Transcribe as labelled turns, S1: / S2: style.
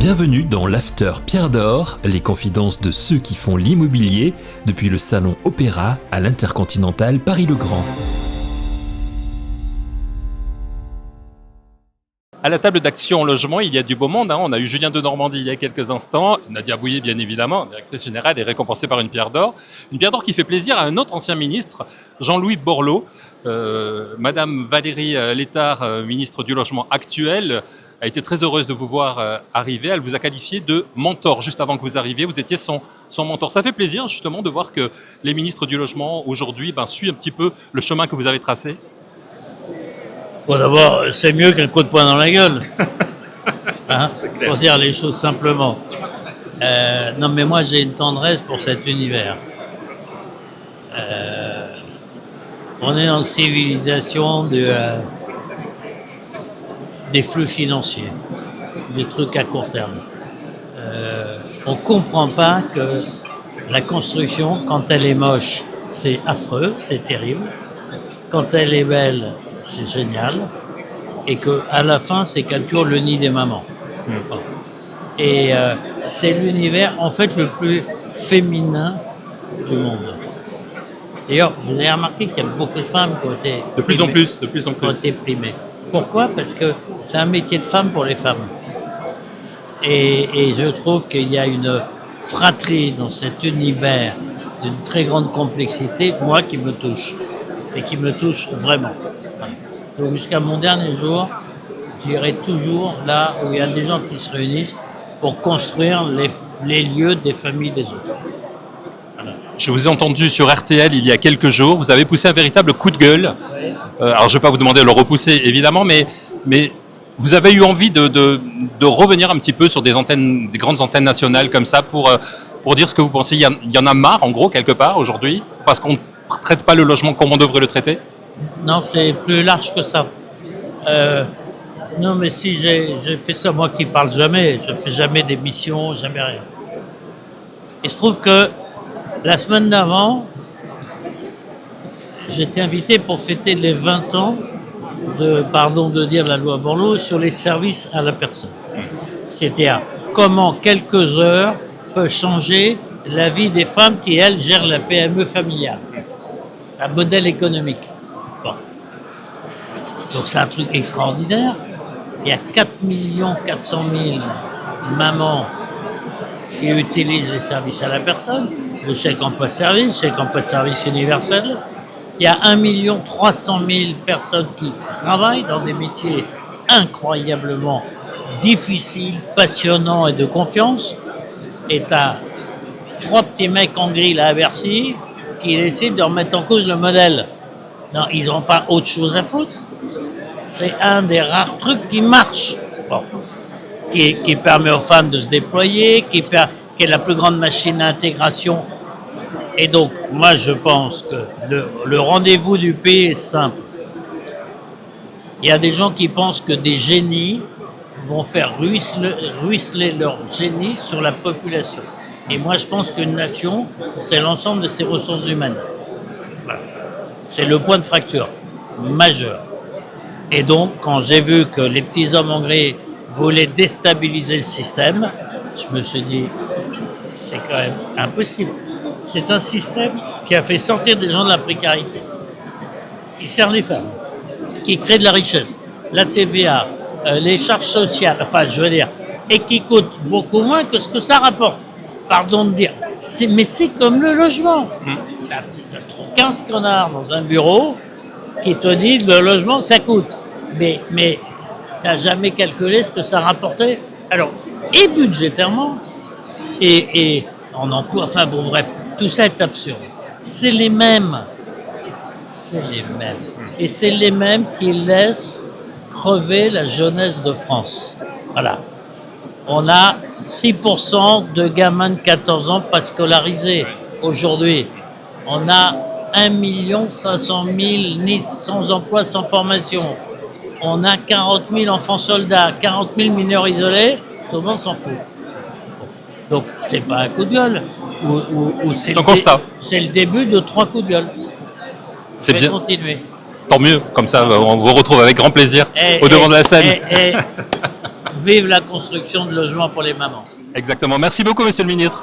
S1: Bienvenue dans l'After Pierre d'Or, les confidences de ceux qui font l'immobilier, depuis le salon Opéra à l'Intercontinental Paris-le-Grand.
S2: À la table d'Action Logement, il y a du beau monde. On a eu Julien de Normandie il y a quelques instants, Nadia Bouillet bien évidemment, directrice générale et récompensée par une pierre d'or. Une pierre d'or qui fait plaisir à un autre ancien ministre, Jean-Louis Borloo. Madame Valérie Létard, ministre du Logement actuelle, a été très heureuse de vous voir arriver. Elle vous a qualifié de mentor juste avant que vous arriviez. Vous étiez son mentor. Ça fait plaisir justement de voir que les ministres du Logement aujourd'hui suivent un petit peu le chemin que vous avez tracé.
S3: Bon, d'abord, c'est mieux qu'un coup de poing dans la gueule, pour dire les choses simplement. Non, mais moi, j'ai une tendresse pour cet univers. On est dans une civilisation des flux financiers, des trucs à court terme. On ne comprend pas que la construction, quand elle est moche, c'est affreux, c'est terrible. Quand elle est belle, c'est génial, et qu'à la fin, c'est toujours le nid des mamans. Bon. Et c'est l'univers, en fait, le plus féminin du monde. D'ailleurs, vous avez remarqué qu'il y a beaucoup de femmes qui ont été
S2: De plus en plus.
S3: Qui ont été primées. Pourquoi ? Parce que c'est un métier de femme pour les femmes. Et je trouve qu'il y a une fratrie dans cet univers d'une très grande complexité, moi, qui me touche. Et qui me touche vraiment. Donc jusqu'à mon dernier jour, j'irai toujours là où il y a des gens qui se réunissent pour construire les lieux des familles des autres. Voilà.
S2: Je vous ai entendu sur RTL il y a quelques jours, vous avez poussé un véritable coup de gueule.
S3: Oui.
S2: Alors je ne vais pas vous demander de le repousser évidemment, mais vous avez eu envie de revenir un petit peu sur des grandes antennes nationales comme ça pour dire ce que vous pensez. Il y en a marre en gros quelque part aujourd'hui parce qu'on ne traite pas le logement comme on devrait le traiter?
S3: Non, c'est plus large que ça. Non, mais si j'ai fait ça, moi qui parle jamais, je fais jamais d'émissions, jamais rien. Il se trouve que la semaine d'avant, j'étais invité pour fêter les 20 ans de dire la loi Borloo sur les services à la personne. C'est-à-dire comment quelques heures peuvent changer la vie des femmes qui, elles, gèrent la PME familiale. Un modèle économique. Bon. Donc c'est un truc extraordinaire. Il y a 4 400 000 mamans qui utilisent les services à la personne, le chèque emploi-service, chèque emploi-service universel. Il y a 1 300 000 personnes qui travaillent dans des métiers incroyablement difficiles, passionnants et de confiance. Et t'as 3 petits mecs en gris là à Bercy qui essaient de remettre en cause le modèle. Non, ils n'ont pas autre chose à foutre. C'est un des rares trucs qui marche. Bon. Qui permet aux femmes de se déployer, qui est la plus grande machine d'intégration. Et donc, moi, je pense que le rendez-vous du pays est simple. Il y a des gens qui pensent que des génies vont faire ruisseler leur génie sur la population. Et moi, je pense qu'une nation, c'est l'ensemble de ses ressources humaines. Voilà. C'est le point de fracture majeur. Et donc, quand j'ai vu que les petits hommes en gris voulaient déstabiliser le système, je me suis dit, c'est quand même impossible. C'est un système qui a fait sortir des gens de la précarité, qui sert les femmes, qui crée de la richesse, la TVA, les charges sociales, enfin, je veux dire, et qui coûte beaucoup moins que ce que ça rapporte. Pardon de dire, mais c'est comme le logement. T'as 15 connards dans un bureau qui te disent le logement ça coûte. Mais t'as jamais calculé ce que ça rapportait. Alors, et budgétairement, et en emploi, enfin bon bref, tout ça est absurde. C'est les mêmes. Et c'est les mêmes qui laissent crever la jeunesse de France. Voilà. On a 6% de gamins de 14 ans pas scolarisés aujourd'hui. On a 1 500 000 nés sans emploi, sans formation. On a 40 000 enfants soldats, 40 000 mineurs isolés. Tout le monde s'en fout. Donc, c'est pas un coup de gueule. Ou
S2: c'est un constat.
S3: C'est le début de 3 coups de gueule.
S2: C'est bien.
S3: Continuer.
S2: Tant mieux. Comme ça, on vous retrouve avec grand plaisir au devant de la scène.
S3: vive la construction de logements pour les mamans.
S2: Exactement. Merci beaucoup, monsieur le ministre.